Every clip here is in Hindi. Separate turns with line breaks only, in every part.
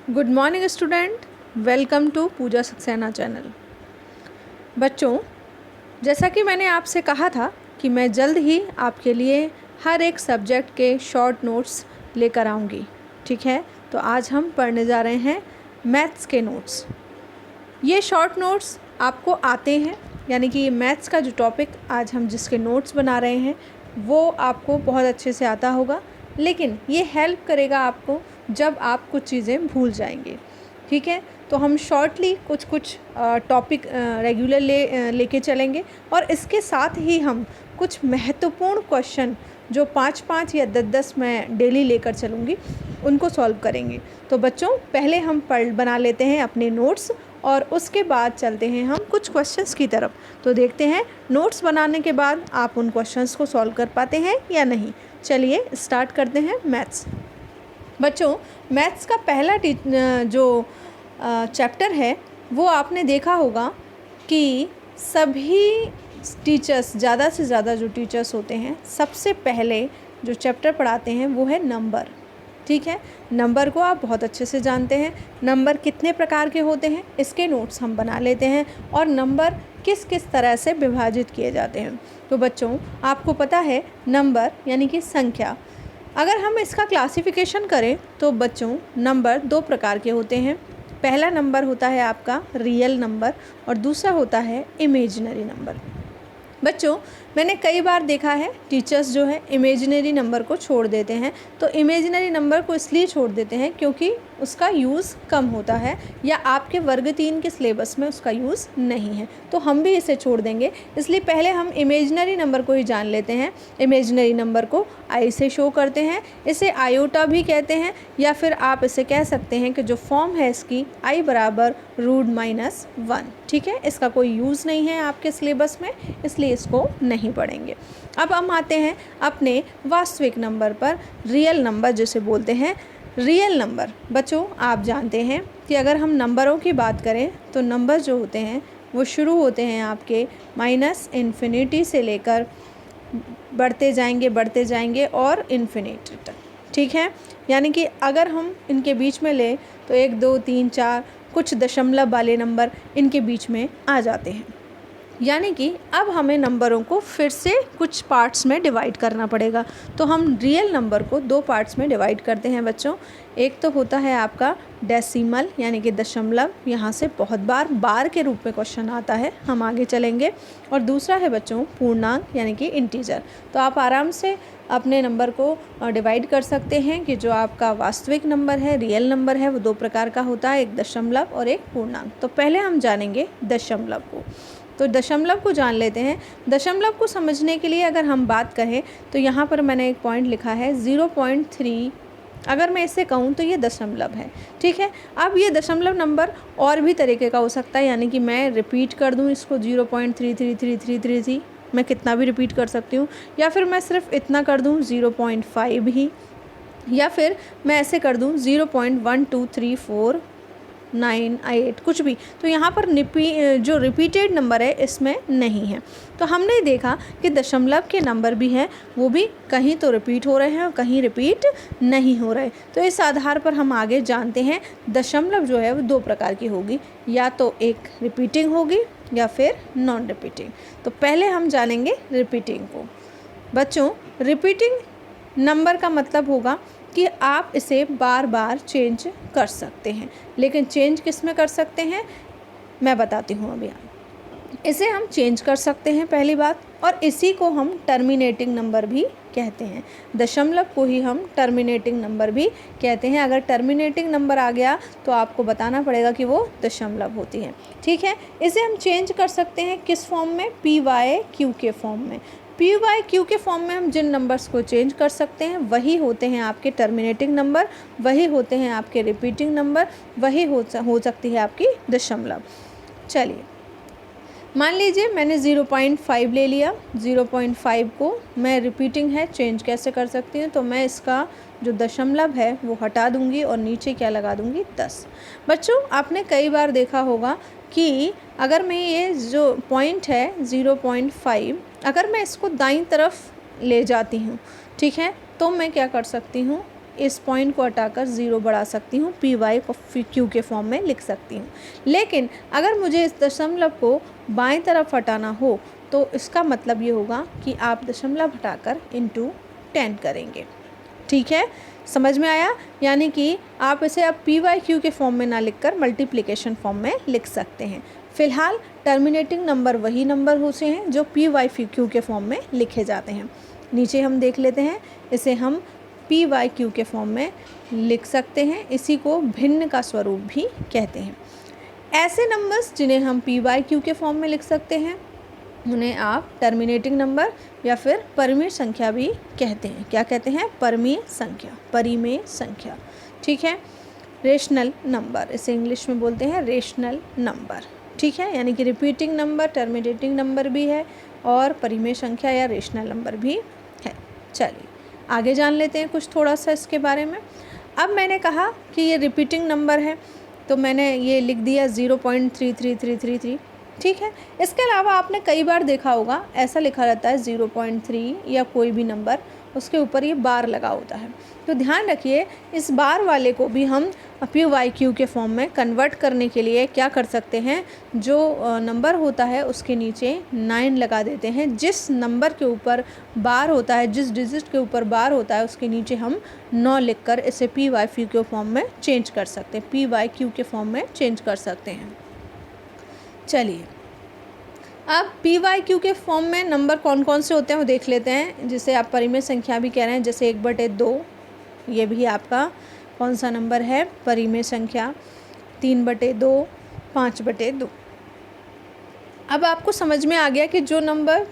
Good morning student, welcome to Pooja Saxena channel. बच्चों, जैसा कि मैंने आपसे कहा था कि मैं जल्द ही आपके लिए हर एक सब्जेक्ट के शॉर्ट नोट्स लेकर आऊँगी, ठीक है। तो आज हम पढ़ने जा रहे हैं मैथ्स के नोट्स। ये शॉर्ट नोट्स आपको आते हैं, यानी कि ये मैथ्स का जो टॉपिक आज हम जिसके नोट्स बना रहे हैं वो आपको बहुत अच्छे से आता होगा, लेकिन ये हेल्प करेगा आपको जब आप कुछ चीज़ें भूल जाएंगे, ठीक है। तो हम शॉर्टली कुछ टॉपिक रेगुलर लेके चलेंगे और इसके साथ ही हम कुछ महत्वपूर्ण क्वेश्चन जो 5-5 या 10-10 मैं डेली लेकर चलूँगी उनको सॉल्व करेंगे। तो बच्चों, पहले हम बना लेते हैं अपने नोट्स और उसके बाद चलते हैं हम कुछ क्वेश्चंस की तरफ। तो देखते हैं नोट्स बनाने के बाद आप उन क्वेश्चंस को सॉल्व कर पाते हैं या नहीं। चलिए स्टार्ट करते हैं मैथ्स। बच्चों, मैथ्स का पहला जो चैप्टर है वो आपने देखा होगा कि सभी टीचर्स, ज़्यादा से ज़्यादा जो टीचर्स होते हैं, सबसे पहले जो चैप्टर पढ़ाते हैं वो है नंबर, ठीक है। नंबर को आप बहुत अच्छे से जानते हैं। नंबर कितने प्रकार के होते हैं इसके नोट्स हम बना लेते हैं और नंबर किस किस तरह से विभाजित किए जाते हैं। तो बच्चों, आपको पता है नंबर यानी कि संख्या, अगर हम इसका क्लासिफिकेशन करें तो बच्चों नंबर दो प्रकार के होते हैं। पहला नंबर होता है आपका रियल नंबर और दूसरा होता है इमेजिनरी नंबर। बच्चों, मैंने कई बार देखा है टीचर्स जो है इमेजिनरी नंबर को छोड़ देते हैं। तो इमेजिनरी नंबर को इसलिए छोड़ देते हैं क्योंकि उसका यूज़ कम होता है या आपके वर्ग 3 के सिलेबस में उसका यूज़ नहीं है, तो हम भी इसे छोड़ देंगे। इसलिए पहले हम इमेजिनरी नंबर को ही जान लेते हैं। इमेजिनरी नंबर को आई से शो करते हैं, इसे आयोटा भी कहते हैं, या फिर आप इसे कह सकते हैं कि जो फॉर्म है इसकी आई बराबर √-1, ठीक है। इसका कोई यूज़ नहीं है आपके सिलेबस में, इसलिए इसको नहीं पढ़ेंगे। अब हम आते हैं अपने वास्तविक नंबर पर, रियल नंबर जिसे बोलते हैं। रियल नंबर बच्चों, आप जानते हैं कि अगर हम नंबरों की बात करें तो नंबर जो होते हैं वो शुरू होते हैं आपके -∞ से लेकर बढ़ते जाएंगे और इन्फिनिटी तक, ठीक है। यानी कि अगर हम इनके बीच में लें तो 1 2 3 4 कुछ दशमलव वाले नंबर इनके बीच में आ जाते हैं। यानी कि अब हमें नंबरों को फिर से कुछ पार्ट्स में डिवाइड करना पड़ेगा। तो हम रियल नंबर को 2 पार्ट्स में डिवाइड करते हैं बच्चों। एक तो होता है आपका डेसिमल यानी कि दशमलव, यहाँ से बहुत बार के रूप में क्वेश्चन आता है, हम आगे चलेंगे। और दूसरा है बच्चों पूर्णांक यानी कि इंटीजर। तो आप आराम से अपने नंबर को डिवाइड कर सकते हैं कि जो आपका वास्तविक नंबर है, रियल नंबर है, वो 2 प्रकार का होता है, एक दशमलव और एक पूर्णांक। तो पहले हम जानेंगे दशमलव को। तो दशमलव को जान लेते हैं। दशमलव को समझने के लिए अगर हम बात करें तो यहाँ पर मैंने एक पॉइंट लिखा है 0.3। अगर मैं इसे कहूँ तो ये दशमलव है, ठीक है। अब ये दशमलव नंबर और भी तरीके का हो सकता है, यानी कि मैं रिपीट कर दूँ इसको 0.33333, मैं कितना भी रिपीट कर सकती हूँ, या फिर मैं सिर्फ इतना कर दूँ 0.5 ही, या फिर मैं ऐसे कर दूँ 0.123498, कुछ भी। तो यहाँ पर जो रिपीटेड नंबर है इसमें नहीं है। तो हमने देखा कि दशमलव के नंबर भी हैं, वो भी कहीं तो रिपीट हो रहे हैं और कहीं रिपीट नहीं हो रहे। तो इस आधार पर हम आगे जानते हैं दशमलव जो है वो 2 प्रकार की होगी, या तो एक रिपीटिंग होगी या फिर नॉन रिपीटिंग। तो पहले हम जानेंगे रिपीटिंग को। बच्चों, रिपीटिंग नंबर का मतलब होगा कि आप इसे बार बार चेंज कर सकते हैं, लेकिन चेंज किस में कर सकते हैं मैं बताती हूँ अभी। इसे हम चेंज कर सकते हैं पहली बात, और इसी को हम टर्मिनेटिंग नंबर भी कहते हैं। दशमलव को ही हम टर्मिनेटिंग नंबर भी कहते हैं। अगर टर्मिनेटिंग नंबर आ गया तो आपको बताना पड़ेगा कि वो दशमलव होती है, ठीक है। इसे हम चेंज कर सकते हैं किस फॉर्म में, PYQ के फॉर्म में। PYQ के फॉर्म में हम जिन नंबर्स को चेंज कर सकते हैं वही होते हैं आपके टर्मिनेटिंग नंबर, वही होते हैं आपके रिपीटिंग नंबर, वही हो सकती है आपकी दशमलव। चलिए मान लीजिए मैंने 0.5 ले लिया। 0.5 को मैं रिपीटिंग है, चेंज कैसे कर सकती हूँ, तो मैं इसका जो दशमलव है वो हटा दूँगी और नीचे क्या लगा दूँगी 10। बच्चों, आपने कई बार देखा होगा कि अगर मैं ये जो पॉइंट है 0.5, अगर मैं इसको दाईं तरफ ले जाती हूँ, ठीक है, तो मैं क्या कर सकती हूँ, इस पॉइंट को हटाकर 0 बढ़ा सकती हूँ, पी वाई को क्यू के फॉर्म में लिख सकती हूँ। लेकिन अगर मुझे इस दशमलव को बाएं तरफ हटाना हो तो इसका मतलब ये होगा कि आप दशमलव हटाकर इंटू 10 करेंगे। ठीक है, समझ में आया? यानी कि आप इसे अब पी वाई क्यू के फॉर्म में ना लिखकर मल्टीप्लिकेशन फॉर्म में लिख सकते हैं। फिलहाल टर्मिनेटिंग नंबर वही नंबर होते हैं जो पी वाई क्यू के फॉर्म में लिखे जाते हैं। नीचे हम देख लेते हैं, इसे हम पी वाई क्यू के फॉर्म में लिख सकते हैं। इसी को भिन्न का स्वरूप भी कहते हैं। ऐसे नंबर्स जिन्हें हम पी वाई क्यू के फॉर्म में लिख सकते हैं उन्हें आप टर्मिनेटिंग नंबर या फिर परिमेय संख्या भी कहते हैं। क्या कहते हैं? परिमेय संख्या, परिमेय संख्या। ठीक है, रेशनल नंबर, इसे इंग्लिश में बोलते हैं रेशनल नंबर। ठीक है, यानी कि रिपीटिंग नंबर टर्मिनेटिंग नंबर भी है और परिमेय संख्या या रेशनल नंबर भी है। चलिए आगे जान लेते हैं कुछ थोड़ा सा इसके बारे में। अब मैंने कहा कि ये रिपीटिंग नंबर है तो मैंने ये लिख दिया 0.33333। ठीक है, इसके अलावा आपने कई बार देखा होगा ऐसा लिखा रहता है 0.3 या कोई भी नंबर, उसके ऊपर ये बार लगा होता है। तो ध्यान रखिए, इस बार वाले को भी हम पी वाई क्यू के फॉर्म में कन्वर्ट करने के लिए क्या कर सकते हैं, जो नंबर होता है उसके नीचे 9 लगा देते हैं। जिस नंबर के ऊपर बार होता है, जिस डिजिट के ऊपर बार होता है उसके नीचे हम 9 लिखकर इसे पी वाई क्यू के फॉर्म में चेंज कर सकते हैं, पी वाई क्यू के फॉर्म में चेंज कर सकते हैं। चलिए अब पी वाई क्यू के फॉर्म में नंबर कौन कौन से होते हैं वो देख लेते हैं, जिसे आप परिमेय संख्या भी कह रहे हैं। जैसे 1/2, ये भी आपका कौन सा नंबर है? परिमेय संख्या। 3/2, 5/2। अब आपको समझ में आ गया कि जो नंबर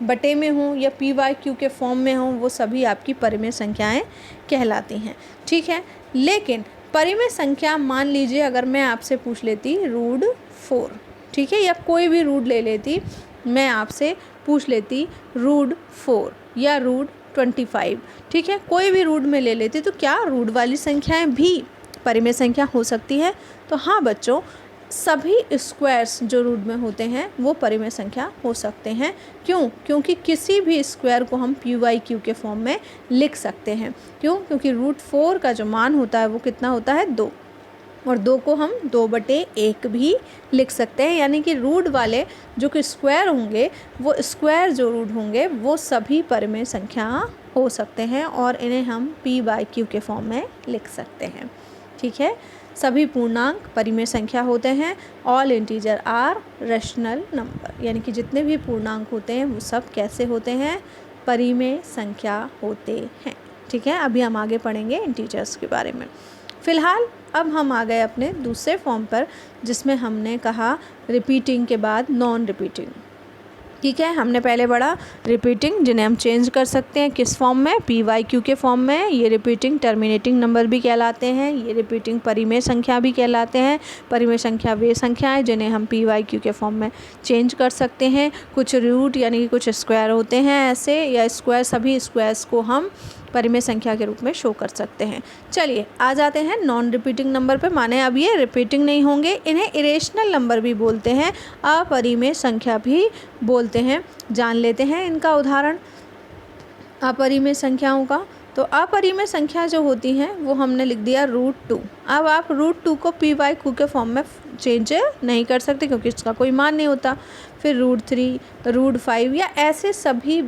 बटे में हों या पी वाई क्यू के फॉर्म में हों वो सभी आपकी परिमेय संख्याएं कहलाती हैं। ठीक है, लेकिन परिमेय संख्या मान लीजिए अगर मैं आपसे पूछ लेती √4, ठीक है, या कोई भी रूट ले लेती, मैं आपसे पूछ लेती √4 या √25, ठीक है, कोई भी रूट में ले लेती, तो क्या रूट वाली संख्याएं भी परिमेय संख्या हो सकती है? तो हाँ बच्चों, सभी स्क्वायर्स जो रूट में होते हैं वो परिमेय संख्या हो सकते हैं। क्यों? क्योंकि किसी भी स्क्वायर को हम पी वाई क्यू के फॉर्म में लिख सकते हैं। क्यों? क्योंकि √4 का जो मान होता है वो कितना होता है? 2, और 2 को हम 2/1 भी लिख सकते हैं। यानी कि रूट वाले जो कि स्क्वायर होंगे, वो स्क्वायर जो रूट होंगे वो सभी परिमेय संख्या हो सकते हैं और इन्हें हम पी वाई क्यू के फॉर्म में लिख सकते हैं। ठीक है, सभी पूर्णांक परिमेय संख्या होते हैं। All integer are rational number, यानी कि जितने भी पूर्णांक होते हैं वो सब कैसे होते हैं? परिमेय संख्या होते हैं। ठीक है, अभी हम आगे पढ़ेंगे इंटीजर्स के बारे में। फ़िलहाल अब हम आ गए अपने दूसरे फॉर्म पर, जिसमें हमने कहा रिपीटिंग के बाद नॉन रिपीटिंग। ठीक है, हमने पहले पढ़ा रिपीटिंग, जिन्हें हम चेंज कर सकते हैं किस फॉर्म में? पी वाई क्यू के फॉर्म में। ये रिपीटिंग टर्मिनेटिंग नंबर भी कहलाते हैं। ये रिपीटिंग परिमेय संख्या भी कहलाते हैं। परिमेय संख्या वे संख्याएं जिन्हें हम पी वाई क्यू के फॉर्म में चेंज कर सकते हैं। कुछ रूट यानी कि कुछ स्क्वायर होते हैं ऐसे, या स्क्वायर, सभी स्क्वायर्स को हम परिमेय संख्या के रूप में शो कर सकते हैं। चलिए आ जाते हैं नॉन रिपीटिंग नंबर पे। माने अब ये रिपीटिंग नहीं होंगे, इन्हें इरेशनल नंबर भी बोलते हैं, अपरिमेय संख्या भी बोलते हैं। जान लेते हैं इनका उदाहरण अपरिमेय संख्याओं का। तो अपरिमेय संख्या जो होती हैं वो हमने लिख दिया √2। अब आप √2 को पी वाई क्यू के फॉर्म में चेंज नहीं कर सकते क्योंकि इसका कोई मान नहीं होता। फिर √3, √5 या ऐसे सभी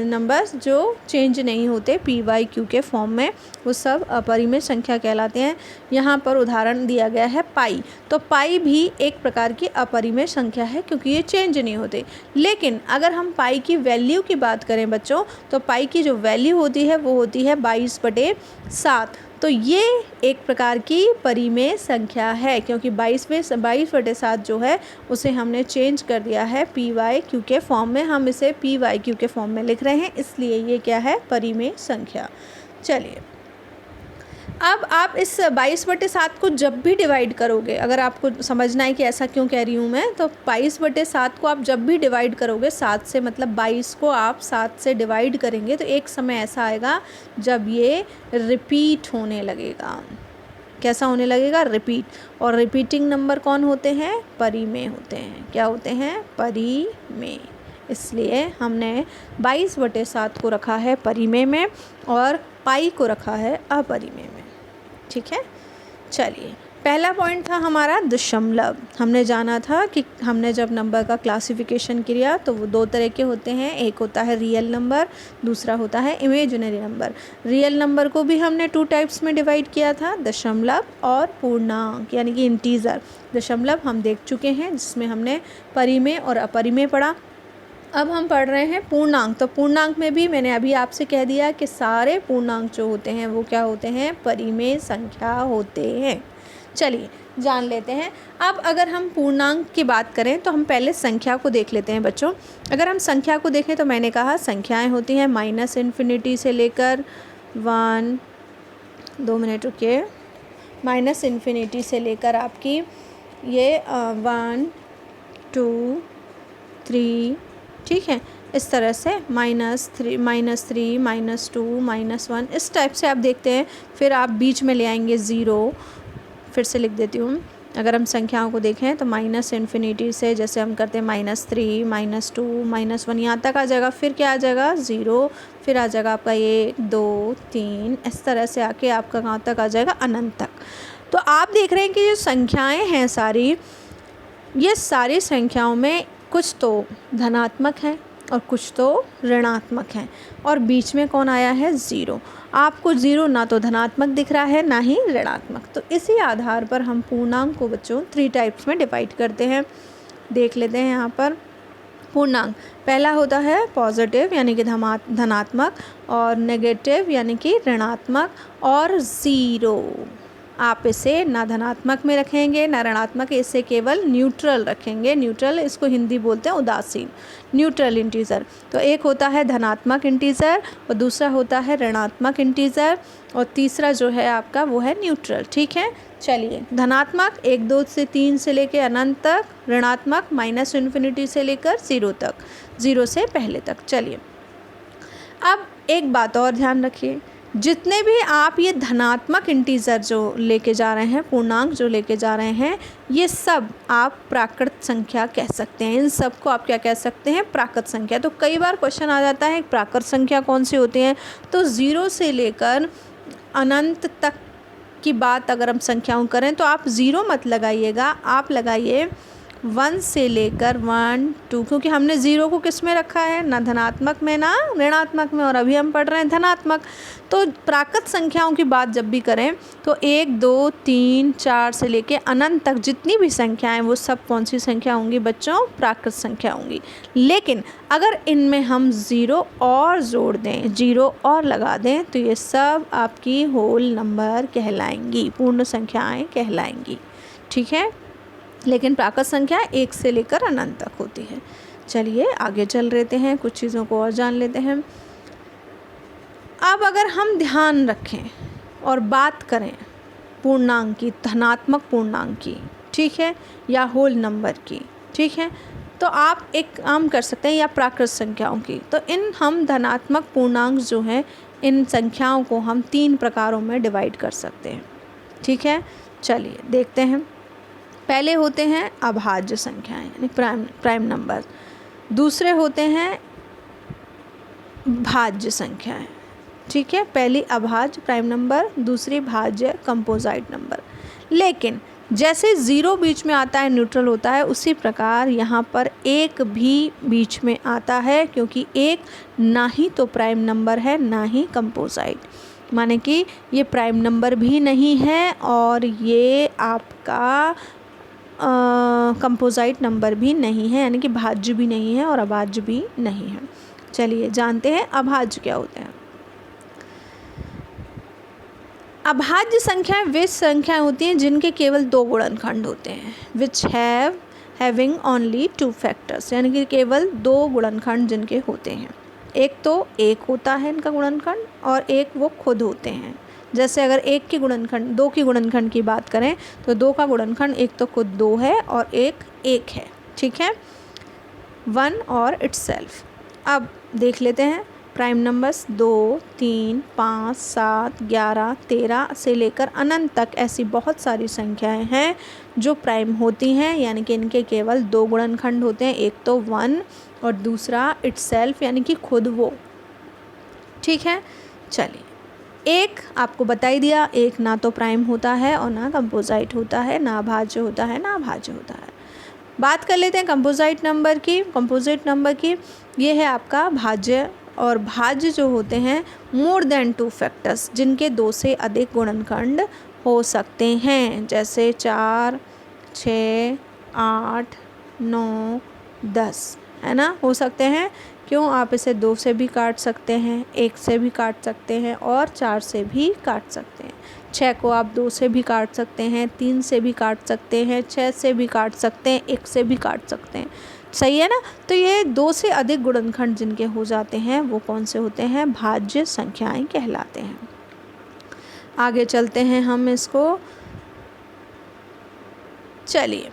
नंबर्स जो चेंज नहीं होते पी वाई क्यू के फॉर्म में, वो सब अपरिमेय संख्या कहलाते हैं। यहाँ पर उदाहरण दिया गया है पाई। तो पाई भी एक प्रकार की अपरिमेय संख्या है क्योंकि ये चेंज नहीं होते। लेकिन अगर हम पाई की वैल्यू की बात करें बच्चों, तो पाई की जो वैल्यू होती है वो होती है 22/7। तो ये एक प्रकार की परिमेय संख्या है क्योंकि 22/7 जो है उसे हमने चेंज कर दिया है पी वाई क्यू के फॉर्म में। हम इसे पी वाई क्यू के फॉर्म में लिख रहे हैं, इसलिए ये क्या है? परिमेय संख्या। चलिए अब आप इस 22/7 को जब भी डिवाइड करोगे, अगर आपको समझना है कि ऐसा क्यों कह रही हूँ मैं, तो 22/7 को आप जब भी डिवाइड करोगे 7 से, मतलब 22 को आप 7 से डिवाइड करेंगे तो एक समय ऐसा आएगा जब ये रिपीट होने लगेगा। कैसा होने लगेगा? रिपीट। और रिपीटिंग नंबर कौन होते हैं? परिमेय होते हैं। क्या होते हैं? परिमेय। इसलिए हमने 22/7 को रखा है परिमेय में और पाई को रखा है अपरिमेय में। ठीक है, चलिए पहला पॉइंट था हमारा दशमलव। हमने जाना था कि हमने जब नंबर का क्लासिफिकेशन किया तो वो दो तरह के होते हैं, एक होता है रियल नंबर, दूसरा होता है इमेजिनरी नंबर। रियल नंबर को भी हमने 2 टाइप्स में डिवाइड किया था, दशमलव और पूर्णांक यानी कि इंटीजर। दशमलव हम देख चुके हैं जिसमें हमने परिमेय और अपरिमेय पढ़ा। अब हम पढ़ रहे हैं पूर्णांक। तो पूर्णांक में भी मैंने अभी आपसे कह दिया कि सारे पूर्णांक जो होते हैं वो क्या होते हैं, परिमेय संख्या होते हैं। चलिए जान लेते हैं। अब अगर हम पूर्णांक की बात करें तो हम पहले संख्या को देख लेते हैं बच्चों। अगर हम संख्या को देखें तो मैंने कहा संख्याएं होती हैं -इन्फिनिटी से लेकर 1, 2 मिनट रुकिए, -इन्फिनिटी से लेकर आपकी ये 1, 2, 3, ठीक है, इस तरह से -3, -2, -1 इस टाइप से आप देखते हैं। फिर आप बीच में ले आएंगे 0। फिर से लिख देती हूँ। अगर हम संख्याओं को देखें तो -इन्फिनिटी से जैसे हम करते हैं -3, -2, -1 यहाँ तक आ जाएगा। फिर क्या आ जाएगा 0, फिर आ जाएगा आपका 1, 2, 3 इस तरह से आके आपका कहाँ तक आ जाएगा, अनंत तक। तो आप देख रहे हैं कि जो संख्याएं हैं सारी, ये सारी संख्याओं में कुछ तो धनात्मक हैं और कुछ तो ऋणात्मक हैं और बीच में कौन आया है, 0। आपको 0 ना तो धनात्मक दिख रहा है ना ही ऋणात्मक। तो इसी आधार पर हम पूर्णांक को बच्चों 3 टाइप्स में डिवाइड करते हैं। देख लेते हैं यहाँ पर पूर्णांक। पहला होता है पॉजिटिव यानी कि धनात्मक, और नेगेटिव यानी कि ऋणात्मक, और 0 आप इसे ना धनात्मक में रखेंगे ना ऋणात्मक, इसे केवल न्यूट्रल रखेंगे। न्यूट्रल, इसको हिंदी बोलते हैं उदासीन, न्यूट्रल इंटीजर। तो एक होता है धनात्मक इंटीजर और दूसरा होता है ऋणात्मक इंटीजर और तीसरा जो है आपका वो है न्यूट्रल। ठीक है, चलिए धनात्मक 1, 2 से 3 से लेकर अनंत तक, ऋणात्मक -इन्फिनिटी से लेकर 0 तक, 0 से पहले तक। चलिए अब एक बात और ध्यान रखिए, जितने भी आप ये धनात्मक इंटीजर जो लेके जा रहे हैं, पूर्णांक जो लेके जा रहे हैं, ये सब आप प्राकृत संख्या कह सकते हैं। इन सब को आप क्या कह सकते हैं, प्राकृत संख्या। तो कई बार क्वेश्चन आ जाता है प्राकृत संख्या कौन सी होती हैं, तो 0 से लेकर अनंत तक की बात अगर हम संख्याओं करें तो आप 0 मत लगाइएगा, आप लगाइए 1 से लेकर 1, 2, क्योंकि हमने 0 को किस में रखा है, ना धनात्मक में ना ऋणात्मक में, और अभी हम पढ़ रहे हैं धनात्मक। तो प्राकृत संख्याओं की बात जब भी करें तो 1, 2, 3, 4 से लेकर अनंत तक जितनी भी संख्याएं वो सब कौन सी संख्या होंगी बच्चों, प्राकृत संख्या होंगी। लेकिन अगर इनमें हम 0 और जोड़ दें, 0 और लगा दें, तो ये सब आपकी होल नंबर कहलाएंगी, पूर्ण संख्याएँ कहलाएंगी। ठीक है, लेकिन प्राकृत संख्या 1 से लेकर अनंत तक होती है। चलिए आगे चल लेते हैं, कुछ चीज़ों को और जान लेते हैं। अब अगर हम ध्यान रखें और बात करें पूर्णांक की, धनात्मक पूर्णांक की, ठीक है, या होल नंबर की, ठीक है, तो आप एक काम कर सकते हैं, या प्राकृत संख्याओं की। तो इन हम धनात्मक पूर्णांक जो हैं, इन संख्याओं को हम 3 प्रकारों में डिवाइड कर सकते हैं। ठीक है, चलिए देखते हैं। पहले होते हैं अभाज्य संख्याएं यानी प्राइम नंबर, दूसरे होते हैं भाज्य संख्याएं। ठीक है, पहली अभाज्य प्राइम नंबर, दूसरी भाज्य कंपोजिट नंबर। लेकिन जैसे 0 बीच में आता है न्यूट्रल होता है, उसी प्रकार यहाँ पर 1 भी बीच में आता है, क्योंकि 1 ना ही तो प्राइम नंबर है ना ही कंपोजिट, माने कि ये प्राइम नंबर भी नहीं है और ये आपका कंपोजिट नंबर भी नहीं है, यानी कि भाज्य भी नहीं है और अभाज्य भी नहीं है। चलिए जानते हैं अभाज्य क्या होते हैं। अभाज्य संख्याएं वे संख्याएं होती हैं जिनके केवल 2 गुणनखंड होते हैं, विच हैविंग ओनली 2 फैक्टर्स, यानी कि केवल 2 गुणनखंड जिनके होते हैं। एक तो 1 होता है इनका गुणनखंड और एक वो खुद होते हैं। जैसे अगर 1 की गुणनखंड 2 की गुणनखंड की बात करें तो 2 का गुणनखंड एक तो खुद 2 है और एक 1 है। ठीक है, 1 और इटसेल्फ। अब देख लेते हैं प्राइम नंबर्स 2, 3, 5, 7, 11, 13 से लेकर अनंत तक ऐसी बहुत सारी संख्याएं हैं जो प्राइम होती हैं, यानी कि इनके केवल 2 गुणनखंड होते हैं, एक तो 1 और दूसरा इटसेल्फ यानी कि खुद वो। ठीक है, चलिए एक आपको बता ही दिया, एक ना तो प्राइम होता है और ना कंपोजिट होता है, ना भाज्य होता है ना अभाज्य होता है। बात कर लेते हैं कंपोजिट नंबर की। ये है आपका भाज्य, और भाज्य जो होते हैं मोर देन 2 फैक्टर्स, जिनके 2 से अधिक गुणनखंड हो सकते हैं, जैसे 4, 6, 8, 9, 10, है ना, हो सकते हैं। क्यों? आप इसे 2 से भी काट सकते हैं, 1 से भी काट सकते हैं और 4 से भी काट सकते हैं। 6 को आप 2 से भी काट सकते हैं, 3 से भी काट सकते हैं, 6 से भी काट सकते हैं, 1 से भी काट सकते हैं। सही है ना? तो ये 2 से अधिक गुणनखंड जिनके हो जाते हैं वो कौन से होते हैं? भाज्य संख्याएं कहलाते हैं। आगे चलते हैं हम इसको। चलिए,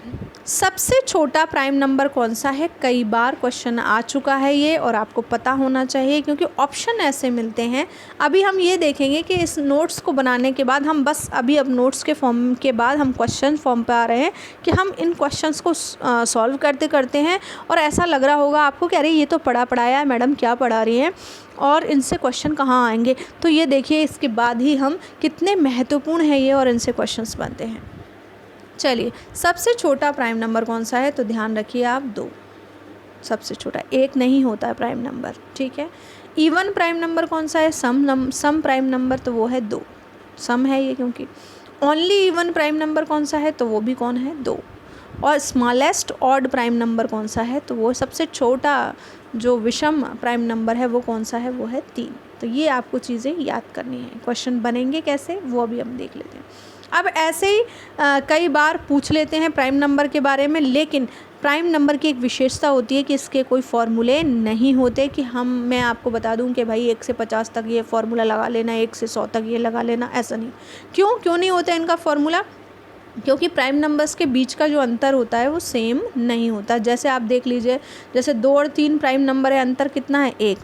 सबसे छोटा प्राइम नंबर कौन सा है? कई बार क्वेश्चन आ चुका है ये, और आपको पता होना चाहिए क्योंकि ऑप्शन ऐसे मिलते हैं। अभी हम ये देखेंगे कि इस नोट्स को बनाने के बाद हम बस अभी अब नोट्स के फॉर्म के बाद हम क्वेश्चन फॉर्म पे आ रहे हैं कि हम इन क्वेश्चंस को सॉल्व करते करते हैं, और ऐसा लग रहा होगा आपको कि अरे ये तो पढ़ाया है, मैडम क्या पढ़ा रही हैं और इनसे क्वेश्चन कहाँ आएंगे। तो ये देखिए, इसके बाद ही हम कितने महत्वपूर्ण है ये और इनसे क्वेश्चंस बनते हैं। चलिए, सबसे छोटा प्राइम नंबर कौन सा है? तो ध्यान रखिए आप, 2 सबसे छोटा, 1 नहीं होता है प्राइम नंबर, ठीक है। इवन प्राइम नंबर कौन सा है? सम प्राइम नंबर, तो वो है 2, सम है ये क्योंकि। ओनली इवन प्राइम नंबर कौन सा है? तो वो भी कौन है? 2। और स्मॉलेस्ट ऑड प्राइम नंबर कौन सा है? तो वो सबसे छोटा जो विषम प्राइम नंबर है वो कौन सा है? वो है 3। तो ये आपको चीज़ें याद करनी है। क्वेश्चन बनेंगे कैसे वो अभी हम देख लेते हैं। अब ऐसे ही कई बार पूछ लेते हैं प्राइम नंबर के बारे में, लेकिन प्राइम नंबर की एक विशेषता होती है कि इसके कोई फॉर्मूले नहीं होते कि मैं आपको बता दूं कि भाई 1 से 50 तक ये फार्मूला लगा लेना, 1 से 100 तक ये लगा लेना, ऐसा नहीं। क्यों नहीं होता इनका फार्मूला? क्योंकि प्राइम नंबर्स के बीच का जो अंतर होता है वो सेम नहीं होता। जैसे आप देख लीजिए, जैसे 2 और 3 प्राइम नंबर है, अंतर कितना है? 1।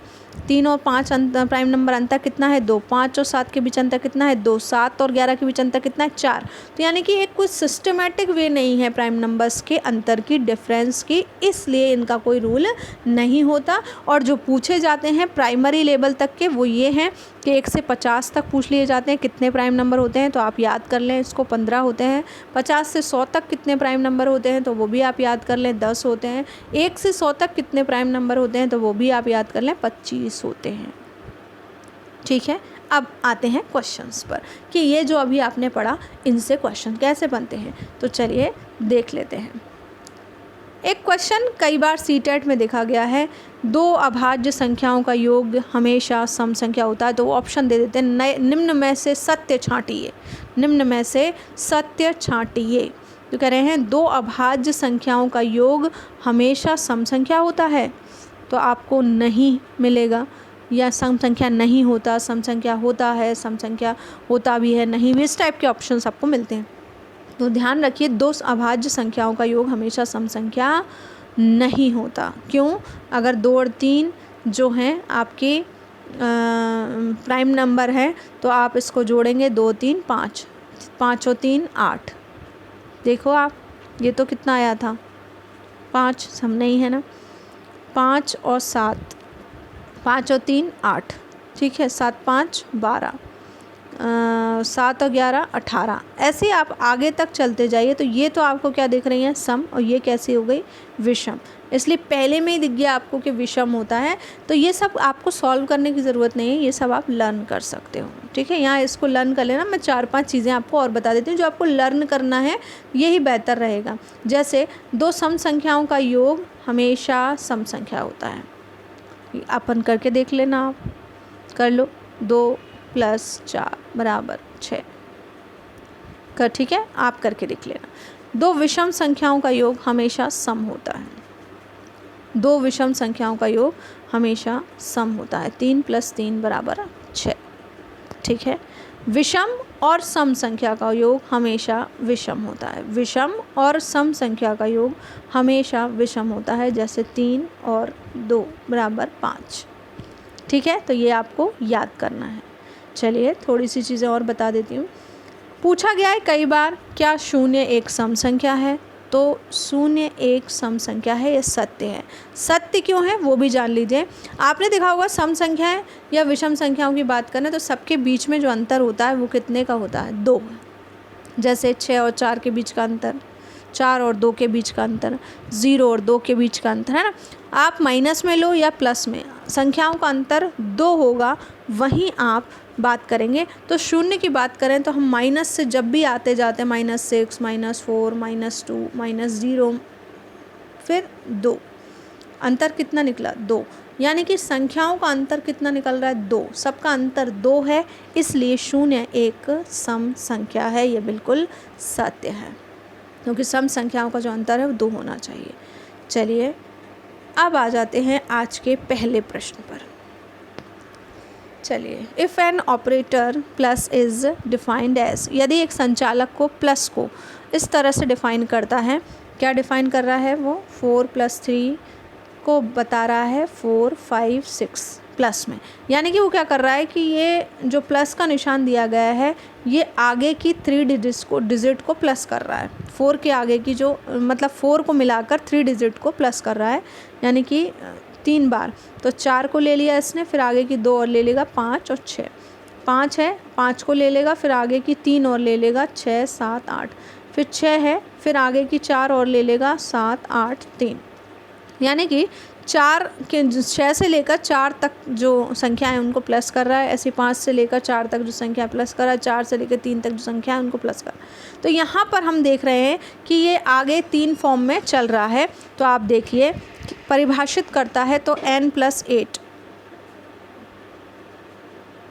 3 और 5 प्राइम नंबर अंतर कितना है? 2। 5 और 7 के बीच अंतर कितना है? 2। 7 और 11 के बीच अंतर कितना है? 4। तो यानी कि एक कोई सिस्टमेटिक वे नहीं है प्राइम नंबर्स के अंतर की, डिफरेंस की, इसलिए इनका कोई रूल नहीं होता। और जो पूछे जाते हैं प्राइमरी लेवल तक के वो ये हैं कि 1 से 50 तक पूछ लिए जाते हैं कितने प्राइम नंबर होते हैं, तो आप याद कर लें इसको, 15 होते हैं। 50 से 100 तक कितने प्राइम नंबर होते हैं, तो वो भी आप याद कर लें, 10 होते हैं। 1 से 100 तक कितने प्राइम नंबर होते हैं, तो वो भी आप याद कर लें, 25 होते हैं। ठीक है, अब आते हैं क्वेश्चंस पर कि ये जो अभी आपने पढ़ा इनसे क्वेश्चन कैसे बनते हैं। तो चलिए देख लेते हैं। एक क्वेश्चन कई बार सीटेट में देखा गया है, 2 अभाज्य संख्याओं का योग हमेशा सम संख्या होता है। तो वो ऑप्शन दे देते हैं, निम्न में से सत्य छांटिए, निम्न में से सत्य छांटिए। तो कह रहे हैं 2 अभाज्य संख्याओं का योग हमेशा सम संख्या होता है, तो आपको नहीं मिलेगा, या सम संख्या नहीं होता, सम संख्या होता है, सम संख्या होता भी है, नहीं भी, इस टाइप के ऑप्शंस आपको मिलते हैं। तो ध्यान रखिए, 2 अभाज्य संख्याओं का योग हमेशा सम संख्या नहीं होता। क्यों? अगर 2 और 3 जो हैं आपके प्राइम नंबर हैं, तो आप इसको जोड़ेंगे, 2 3 5, 5 और 3 8। देखो आप, ये तो कितना आया था? 5, सम नहीं है ना। 5 और 7, 5 और 3 8, ठीक है। 7 5 12, 7 और 11 18। ऐसे ही आप आगे तक चलते जाइए। तो ये तो आपको क्या दिख रही हैं? सम, और ये कैसी हो गई? विषम। इसलिए पहले में ही दिख गया आपको कि विषम होता है। तो ये सब आपको सॉल्व करने की ज़रूरत नहीं है, ये सब आप लर्न कर सकते हो, ठीक है। यहाँ इसको लर्न कर लेना। मैं 4-5 चीज़ें आपको और बता देती हूँ जो आपको लर्न करना है, यही बेहतर रहेगा। जैसे 2 सम संख्याओं का योग हमेशा सम संख्या होता है, अपन करके देख लेना, आप कर लो। 2 + 4 = 6 कर, ठीक है, आप करके देख लेना। 2 विषम संख्याओं का योग हमेशा सम होता है, 2 विषम संख्याओं का योग हमेशा सम होता है। 3 + 3 = 6, ठीक है। विषम और सम संख्या का योग हमेशा विषम होता है, विषम और सम संख्या का योग हमेशा विषम होता है। जैसे 3 और 2 = 5, ठीक है। तो ये आपको याद करना है। चलिए थोड़ी सी चीज़ें और बता देती हूँ। पूछा गया है कई बार, क्या 0 एक सम संख्या है? तो 0 एक सम संख्या है, ये सत्य है। सत्य क्यों है वो भी जान लीजिए। आपने देखा होगा सम संख्याएं या विषम संख्याओं की बात करें तो सबके बीच में जो अंतर होता है वो कितने का होता है, 2। जैसे 6 और 4 के बीच का अंतर, 4 और 2 के बीच का अंतर, 0 और 2 के बीच का अंतर, है ना। आप माइनस में लो या प्लस में, संख्याओं का अंतर 2 होगा, वहीं आप बात करेंगे। तो 0 की बात करें तो हम माइनस से जब भी आते जाते हैं, -6, -4, -2, -0, फिर 2, अंतर कितना निकला, 2। यानी कि संख्याओं का अंतर कितना निकल रहा है, 2। सबका अंतर 2 है, इसलिए 0 एक सम संख्या है। ये बिल्कुल सत्य है, क्योंकि सम संख्याओं का जो अंतर है वो 2 होना चाहिए। चलिए अब आ जाते हैं आज के पहले प्रश्न पर। चलिए, if an operator plus is defined as, यदि एक संचालक को प्लस को इस तरह से डिफ़ाइन करता है, क्या डिफ़ाइन कर रहा है वो, 4 + 3 को बता रहा है 4, 5, 6 प्लस में। यानी कि वो क्या कर रहा है कि ये जो प्लस का निशान दिया गया है ये आगे की 3 डिजिट को प्लस कर रहा है। 4 के आगे की जो मतलब 4 को मिलाकर 3 डिजिट को प्लस कर रहा है, यानी कि 3 बार। तो 4 को ले लिया इसने, फिर आगे की 2 और ले लेगा, 5 और 6। 5 है, 5 को ले लेगा, फिर आगे की 3 और ले लेगा, 6, 7, 8। फिर 6 है, फिर आगे की 4 और ले लेगा, 7, 8, 3। यानी कि 6 से लेकर 4 तक जो संख्या है उनको प्लस कर रहा है। ऐसे 5 से लेकर 4 तक जो संख्या प्लस कर रहा है, 4 से लेकर 3 तक जो संख्या है उनको प्लस कर रहा है। तो यहाँ पर हम देख रहे हैं कि ये आगे 3 फॉर्म में चल रहा है। तो आप देखिए परिभाषित करता है तो n + 8,